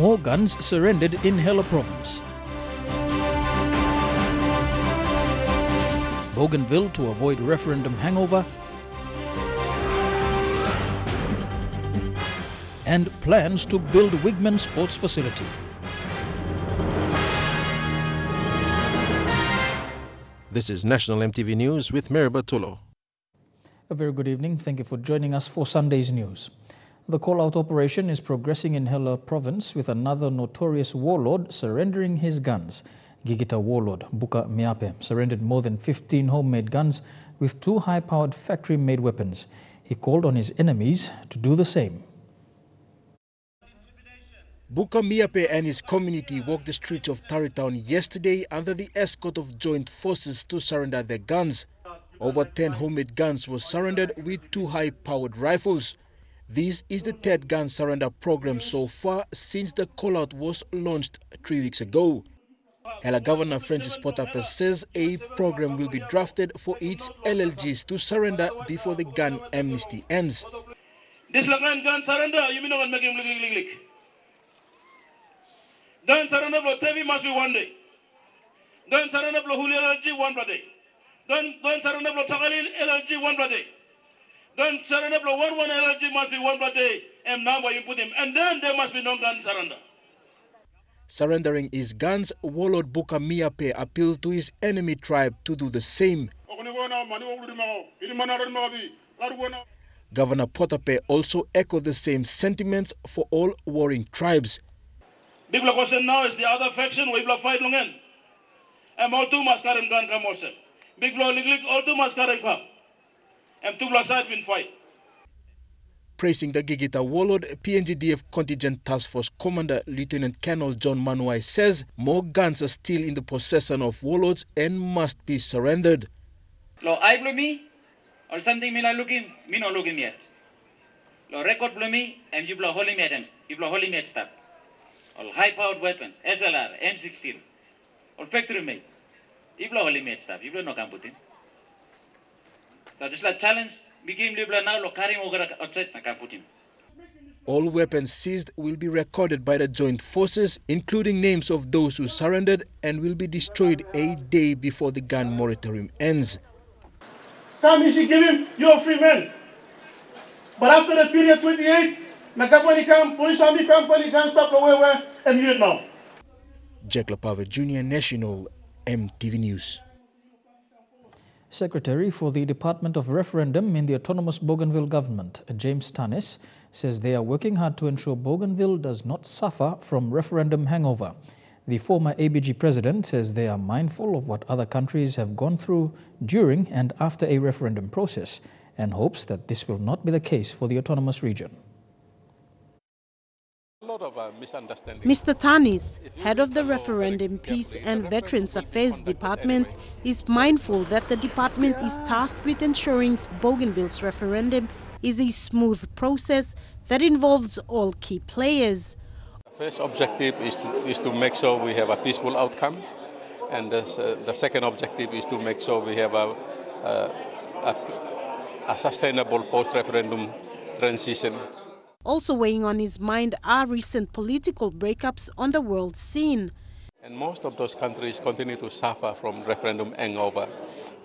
More guns surrendered in Hela Province. Bougainville to avoid referendum hangover. And plans to build Wigmen Sports Facility. This is National EMTV News with Mary Bartolo. A very good evening. Thank you for joining us for Sunday's news. The call-out operation is progressing in Hela Province with another notorious warlord surrendering his guns. Gigita warlord Buka Miape surrendered more than 15 homemade guns with 2 high-powered factory-made weapons. He called on his enemies to do the same. Buka Miape and his community walked the streets of Tarrytown yesterday under the escort of joint forces to surrender their guns. Over 10 homemade guns were surrendered with 2 high-powered rifles. This is the 3rd gun surrender program so far since the call-out was launched 3 weeks ago. Hela Governor Francis Potape says a program will be drafted for its LLGs to surrender before the gun amnesty ends. This gun surrender, you mean not make him lick. Gun surrender for TV must be one day. Gun surrender for Julio LLG 1 day. Gun surrender for Tagalil LLG 1 day. Gun surrender for 1 LLG must be 1 day. And now you put him. And then there must be no gun surrender. Surrendering his guns, warlord Buka Miape appealed to his enemy tribe to do the same. Governor Potape also echoed the same sentiments for all warring tribes. Big question now is the other faction we will fight long end. And all 2 must carry gun come also. Big blow all 2 must carry come. And 2 sides will fight. Praising the Gigita warlord, PNGDF Contingent Task Force Commander Lieutenant Colonel John Manuai says more guns are still in the possession of warlords and must be surrendered. Lo I blew me, or something me not looking yet. Lo record blew me, and you blow holy me items, you blow holy me stuff. All high-powered weapons, SLR, M16, all factory made. You blow holy me stuff, you blow no can put in. So just like challenge. All weapons seized will be recorded by the joint forces, including names of those who surrendered, and will be destroyed a day before the gun moratorium ends. Come, you should give him, you're a free man. But after the period 28, Nakapani come, police army company can't stop the way and you now. Jack Lapave Jr., National EMTV News. Secretary for the Department of Referendum in the autonomous Bougainville government, James Tanis, says they are working hard to ensure Bougainville does not suffer from referendum hangover. The former ABG president says they are mindful of what other countries have gone through during and after a referendum process and hopes that this will not be the case for the autonomous region. Mr. Tanis, head of the Referendum, Peace and Veterans Affairs Department, is mindful that the department is tasked with ensuring Bougainville's referendum is a smooth process that involves all key players. The first objective is to make sure we have a peaceful outcome, and the second objective is to make sure we have a sustainable post-referendum transition. Also weighing on his mind are recent political breakups on the world scene. And most of those countries continue to suffer from referendum hangover.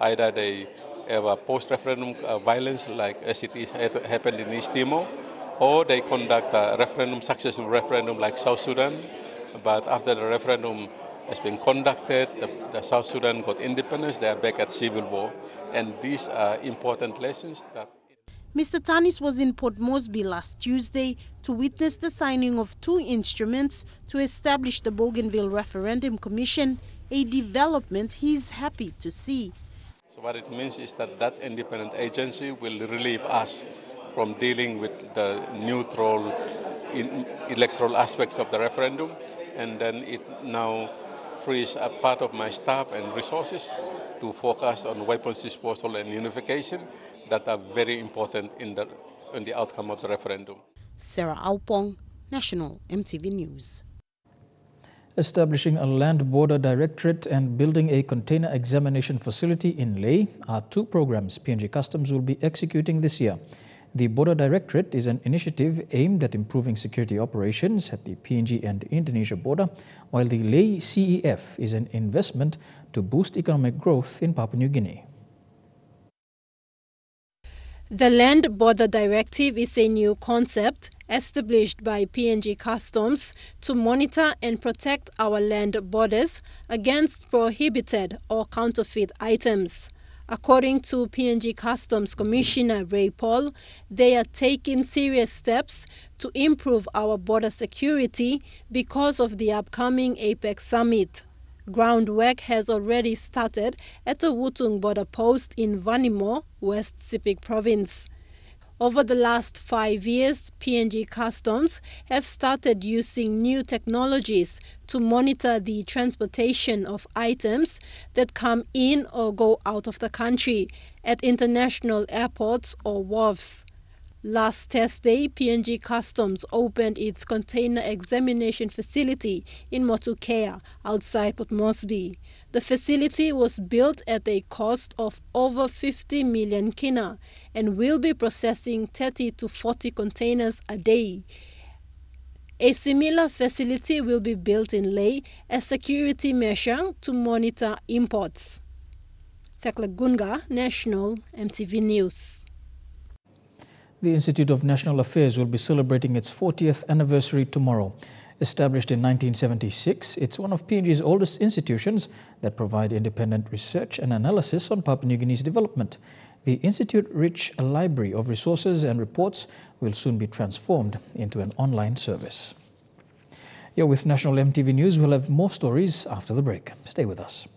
Either they have a post-referendum violence like as it is happened in East Timor, or they conduct a successful referendum like South Sudan. But after the referendum has been conducted, the South Sudan got independence, they are back at civil war. And these are important lessons that Mr. Tanis was in Port Moresby last Tuesday to witness the signing of 2 instruments to establish the Bougainville Referendum Commission, a development he is happy to see. So what it means is that independent agency will relieve us from dealing with the neutral electoral aspects of the referendum, and then it now frees a part of my staff and resources to focus on weapons disposal and unification that are very important in the outcome of the referendum. Sarah Aupong, National EMTV News. Establishing a land border directorate and building a container examination facility in Lae are 2 programs PNG Customs will be executing this year. The Border Directorate is an initiative aimed at improving security operations at the PNG and Indonesia border, while the Lei CEF is an investment to boost economic growth in Papua New Guinea. The Land Border Directive is a new concept established by PNG Customs to monitor and protect our land borders against prohibited or counterfeit items. According to PNG Customs Commissioner Ray Paul, they are taking serious steps to improve our border security because of the upcoming APEC summit. Groundwork has already started at the Wutung border post in Vanimo, West Sepik Province. Over the last 5 years, PNG Customs have started using new technologies to monitor the transportation of items that come in or go out of the country at international airports or wharves. Last Thursday, PNG Customs opened its container examination facility in Motukea, outside Port Moresby. The facility was built at a cost of over 50 million kina and will be processing 30 to 40 containers a day. A similar facility will be built in Lei as security measure to monitor imports. Thekla Gunga, National EMTV News. The Institute of National Affairs will be celebrating its 40th anniversary tomorrow. Established in 1976, it's one of PNG's oldest institutions that provide independent research and analysis on Papua New Guinea's development. The Institute's rich library of resources and reports will soon be transformed into an online service. Here with National EMTV News, we'll have more stories after the break. Stay with us.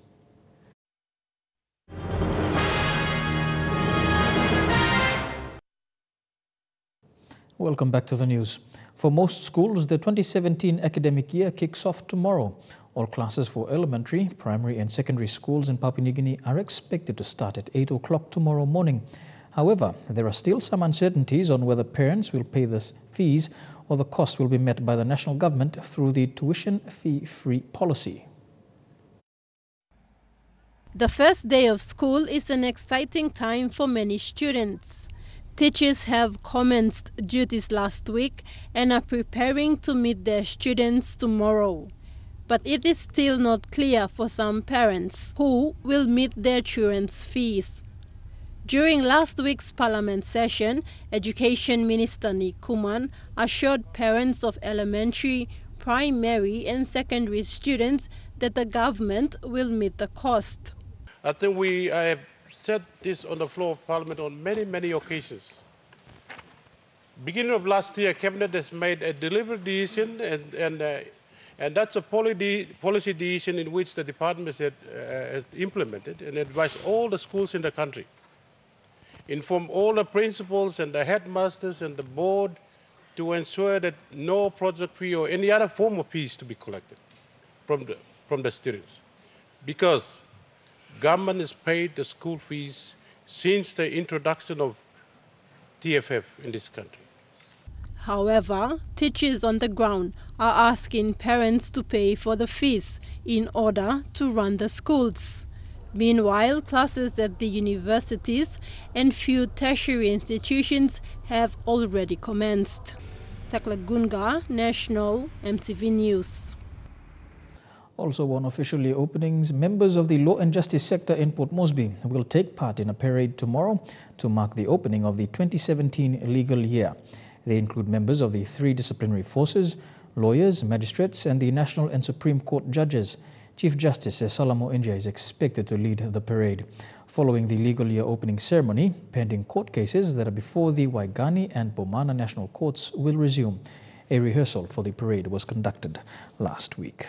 Welcome back to the news. For most schools, the 2017 academic year kicks off tomorrow. All classes for elementary, primary and secondary schools in Papua New Guinea are expected to start at 8 o'clock tomorrow morning. However, there are still some uncertainties on whether parents will pay the fees or the cost will be met by the national government through the tuition fee-free policy. The first day of school is an exciting time for many students. Teachers have commenced duties last week and are preparing to meet their students tomorrow. But it is still not clear for some parents who will meet their children's fees. During last week's Parliament session, Education Minister Nick Kuman assured parents of elementary, primary and secondary students that the government will meet the cost. I think I have said this on the floor of Parliament on many occasions. Beginning of last year, Cabinet has made a deliberate decision, and that's a policy decision in which the department has implemented and advised all the schools in the country, inform all the principals and the headmasters and the board to ensure that no project fee or any other form of fees to be collected from the students, because government has paid the school fees since the introduction of TFF in this country. However, teachers on the ground are asking parents to pay for the fees in order to run the schools. Meanwhile, classes at the universities and few tertiary institutions have already commenced. Thekla Gunga, National EMTV News. Also on officially openings, members of the law and justice sector in Port Moresby will take part in a parade tomorrow to mark the opening of the 2017 legal year. They include members of the 3 disciplinary forces, lawyers, magistrates and the National and Supreme Court judges. Chief Justice Salamo India is expected to lead the parade. Following the legal year opening ceremony, pending court cases that are before the Waigani and Bomana National Courts will resume. A rehearsal for the parade was conducted last week.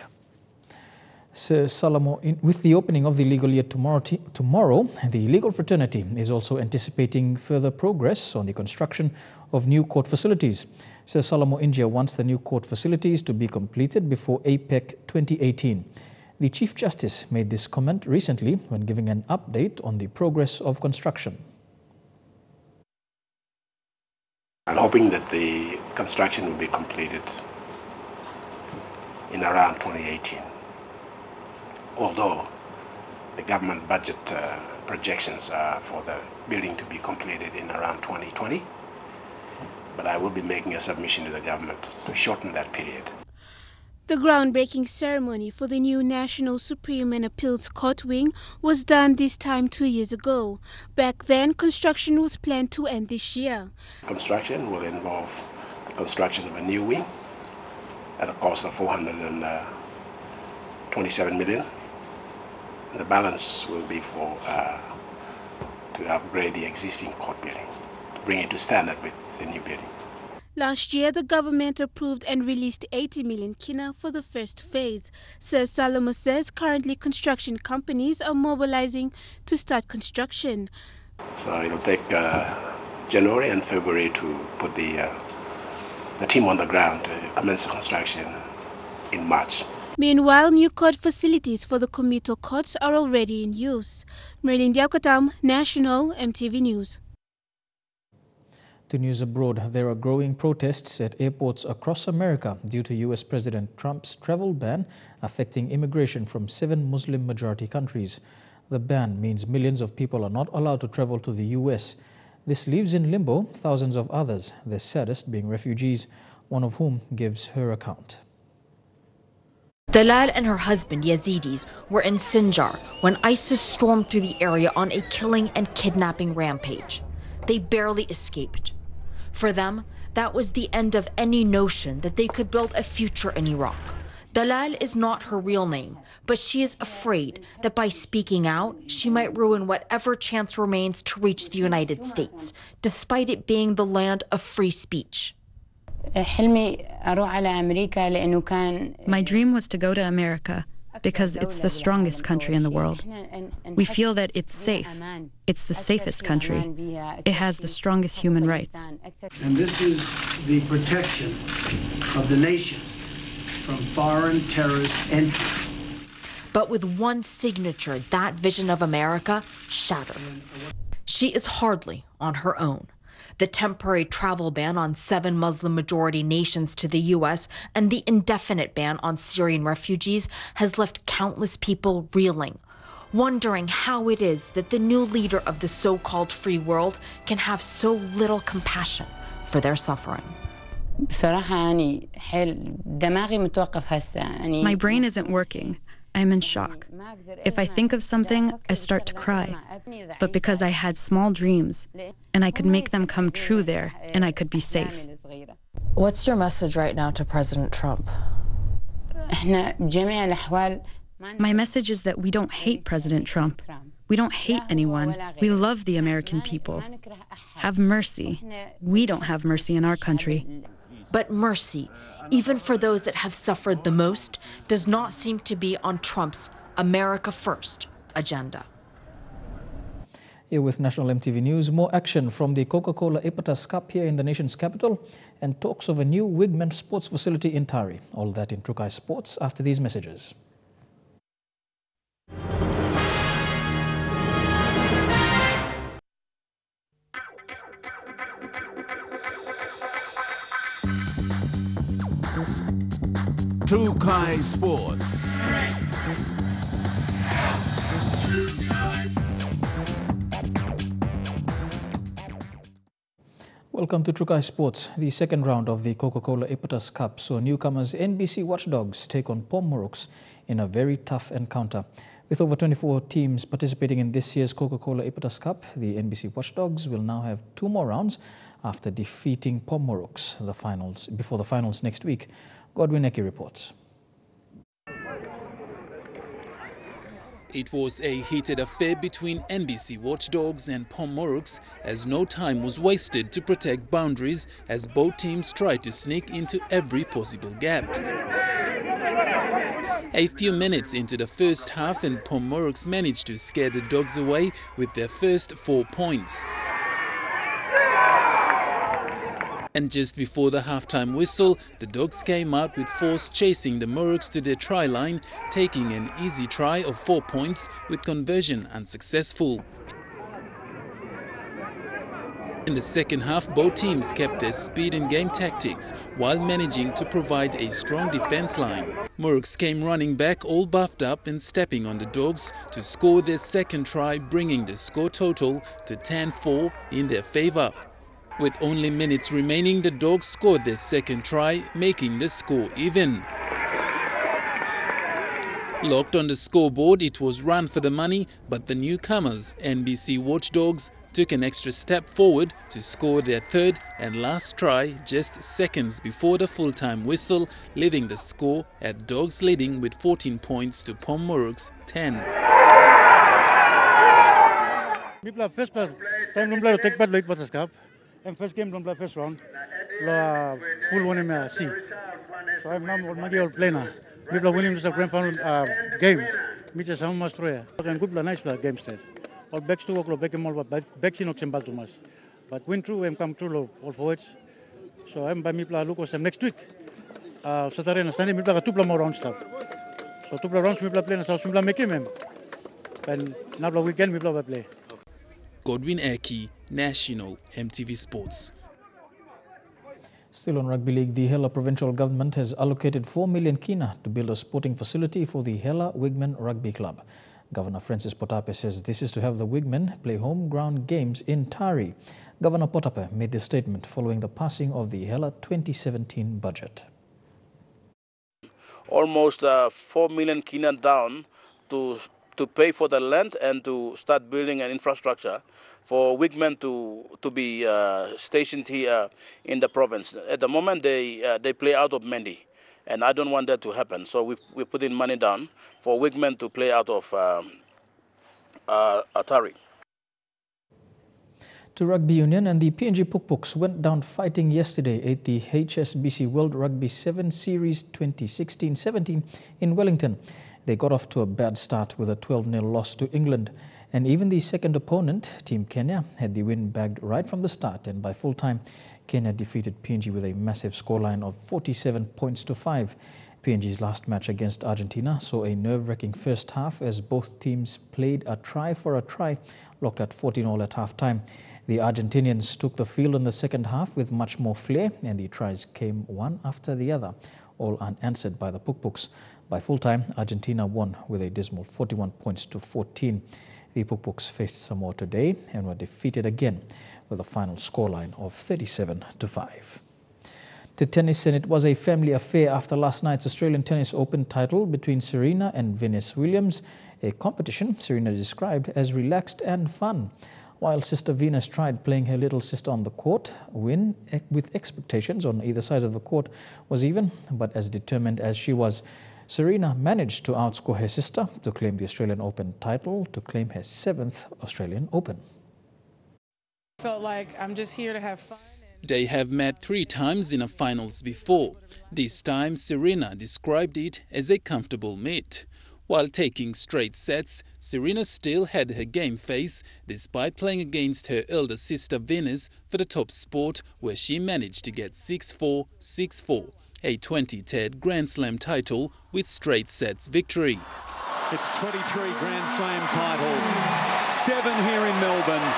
Sir Salamo, with the opening of the legal year tomorrow, the legal fraternity is also anticipating further progress on the construction of new court facilities. Sir Salamo India wants the new court facilities to be completed before APEC 2018. The Chief Justice made this comment recently when giving an update on the progress of construction. I'm hoping that the construction will be completed in around 2018. Although the government budget projections are for the building to be completed in around 2020, but I will be making a submission to the government to shorten that period. The groundbreaking ceremony for the new National Supreme and Appeals Court wing was done this time 2 years ago. Back then, construction was planned to end this year. Construction will involve the construction of a new wing at a cost of 427 million. And the balance will be for to upgrade the existing court building, to bring it to standard with the new building. Last year, the government approved and released 80 million kina for the first phase. Sir Salomo says currently construction companies are mobilizing to start construction. So it'll take January and February to put the team on the ground to commence the construction in March. Meanwhile, new court facilities for the commuter courts are already in use. Merlin Diaukatam, National EMTV News. To news abroad, there are growing protests at airports across America due to US President Trump's travel ban affecting immigration from 7 Muslim-majority countries. The ban means millions of people are not allowed to travel to the US. This leaves in limbo thousands of others, the saddest being refugees, one of whom gives her account. Dalal and her husband Yazidis were in Sinjar when ISIS stormed through the area on a killing and kidnapping rampage. They barely escaped. For them, that was the end of any notion that they could build a future in Iraq. Dalal is not her real name, but she is afraid that by speaking out, she might ruin whatever chance remains to reach the United States, despite it being the land of free speech. My dream was to go to America because it's the strongest country in the world. We feel that it's safe. It's the safest country. It has the strongest human rights. And this is the protection of the nation from foreign terrorist entry. But with one signature, that vision of America shattered. She is hardly on her own. The temporary travel ban on 7 Muslim-majority nations to the U.S. and the indefinite ban on Syrian refugees has left countless people reeling, wondering how it is that the new leader of the so-called free world can have so little compassion for their suffering. My brain isn't working. I'm in shock. If I think of something, I start to cry. But because I had small dreams, and I could make them come true there, and I could be safe. What's your message right now to President Trump? My message is that we don't hate President Trump. We don't hate anyone. We love the American people. Have mercy. We don't have mercy in our country. But mercy, even for those that have suffered the most, does not seem to be on Trump's America First agenda. Here with National EMTV News, more action from the Coca-Cola Epatas Cup here in the nation's capital and talks of a new Wigmen Sports Facility in Tari. All that in Trukai Sports after these messages. Trukai Sports. Welcome to Trukai Sports. The second round of the Coca-Cola Epatas Cup saw newcomers NBC Watchdogs take on Pomoroks in a very tough encounter. With over 24 teams participating in this year's Coca-Cola Epatas Cup, the NBC Watchdogs will now have 2 more rounds after defeating Pomoroks before the finals next week. Godwin Eki reports. It was a heated affair between NBC Watchdogs and Pomoroks as no time was wasted to protect boundaries as both teams tried to sneak into every possible gap. A few minutes into the first half and Pomoroks managed to scare the Dogs away with their first 4 points. And just before the halftime whistle, the Dogs came out with force chasing the Moroks to their try line, taking an easy try of 4 points with conversion unsuccessful. In the second half, both teams kept their speed and game tactics while managing to provide a strong defense line. Moroks came running back all buffed up and stepping on the Dogs to score their second try, bringing the score total to 10-4 in their favor. With only minutes remaining, the Dogs scored their second try, making the score even. Locked on the scoreboard, it was run for the money, but the newcomers, NBC Watchdogs, took an extra step forward to score their third and last try just seconds before the full-time whistle, leaving the score at Dogs leading with 14 points to Pomoruk's 10. First time don't take part late World Cup, and first game don't play first round. Pool one in C. So I'm now play now. People winning this grand final game. Me just how much try. And good nice game stage. All backs to work, back and all backs in Oxen Baltumas. But win through and come through all forwards. So I'm by me play look some next week. Saturday and Sunday me play two more round stuff. So two rounds me play and South me play make him. And now the weekend me play. Godwin Eki, National EMTV Sports. Still on Rugby League, the Hela provincial government has allocated 4 million kina to build a sporting facility for the Hela Wigmen Rugby Club. Governor Francis Potape says this is to have the Wigmen play home ground games in Tari. Governor Potape made this statement following the passing of the Hela 2017 budget. Almost 4 million kina down to pay for the land and to start building an infrastructure for Wigmen to be stationed here in the province. At the moment, they play out of Mendi, and I don't want that to happen. So we put in money down for Wigmen to play out of Atari. To Rugby Union, and the PNG Pukpuks went down fighting yesterday at the HSBC World Rugby 7 Series 2016-17 in Wellington. They got off to a bad start with a 12-0 loss to England. And even the second opponent, Team Kenya, had the win bagged right from the start. And by full time, Kenya defeated PNG with a massive scoreline of 47 points to 5. PNG's last match against Argentina saw a nerve-wracking first half as both teams played a try for a try, locked at 14-all at half-time. The Argentinians took the field in the second half with much more flair, and the tries came one after the other, all unanswered by the Pukpuks. By full time, Argentina won with a dismal 41 points to 14. The Pukpuks faced Samoa today and were defeated again with a final scoreline of 37 to 5. To tennis, and it was a family affair after last night's Australian Tennis Open title between Serena and Venus Williams, a competition Serena described as relaxed and fun. While Sister Venus tried playing her little sister on the court, win with expectations on either side of the court was even, but as determined as she was, Serena managed to outscore her sister to claim the Australian Open title, to claim her 7th Australian Open. I felt like I'm just here to have fun. They have met 3 times in a finals before. This time, Serena described it as a comfortable meet. While taking straight sets, Serena still had her game face, despite playing against her elder sister Venus for the top spot, where she managed to get 6-4, 6-4. A 23rd Grand Slam title with straight sets victory. It's 23 Grand Slam titles, 7 here in Melbourne.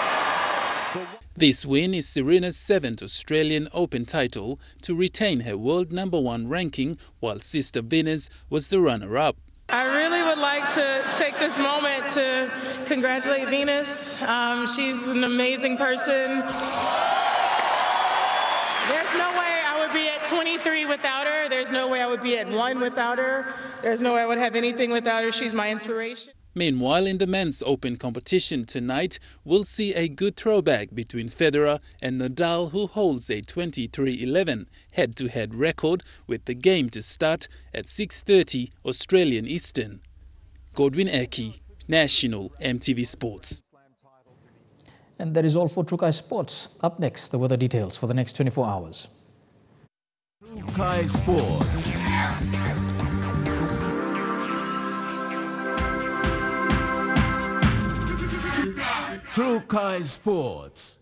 This win is Serena's 7th Australian Open title to retain her world #1 ranking, while sister Venus was the runner-up. I really would like to take this moment to congratulate Venus. She's an amazing person. There's no way I would be at 23 without her. There's no way I would be at 1 without her. There's no way I would have anything without her. She's my inspiration. Meanwhile, in the men's Open competition tonight, we'll see a good throwback between Federer and Nadal, who holds a 23-11 head-to-head record, with the game to start at 6:30 Australian Eastern. Godwin Eki, National EMTV Sports. And that is all for Trukai Sports. Up next, the weather details for the next 24 hours. Trukai Sports. Trukai Sports.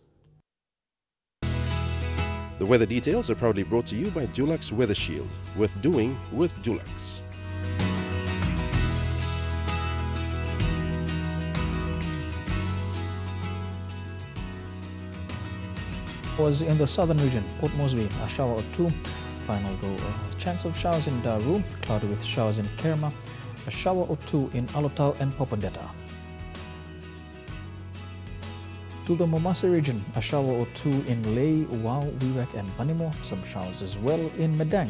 The weather details are proudly brought to you by Dulux Weather Shield. Worth doing with Dulux. Was in the southern region, Port Moresby, a shower or 2. Final though, chance of showers in Daru, cloudy with showers in Kerma, a shower or 2 in Alotau and Popondetta. To the Momasa region, a shower or two in Ley, Wau, Wewak and Banimo. Some showers as well in Medang.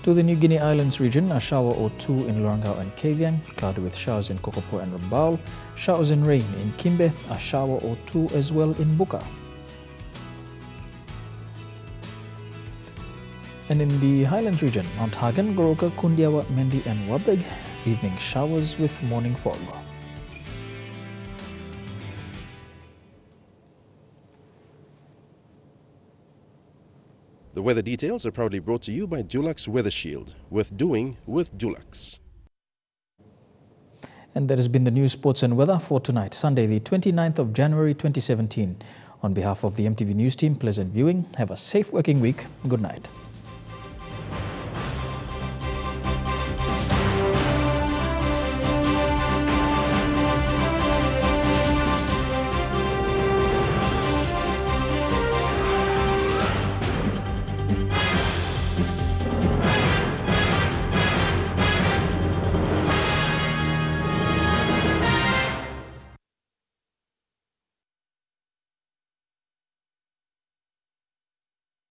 To the New Guinea Islands region, a shower or two in Lorangau and Kavieng, cloudy with showers in Kokopo and Rambau, showers and rain in Kimbe, a shower or two as well in Buka. And in the Highlands region, Mount Hagen, Goroka, Kundiawa, Mendi and Wabeg, evening showers with morning fog. The weather details are proudly brought to you by Dulux Weather Shield, with doing with Dulux. And that has been the news, sports and weather for tonight, Sunday, the 29th of January 2017. On behalf of the EMTV News team, pleasant viewing. Have a safe working week. Good night.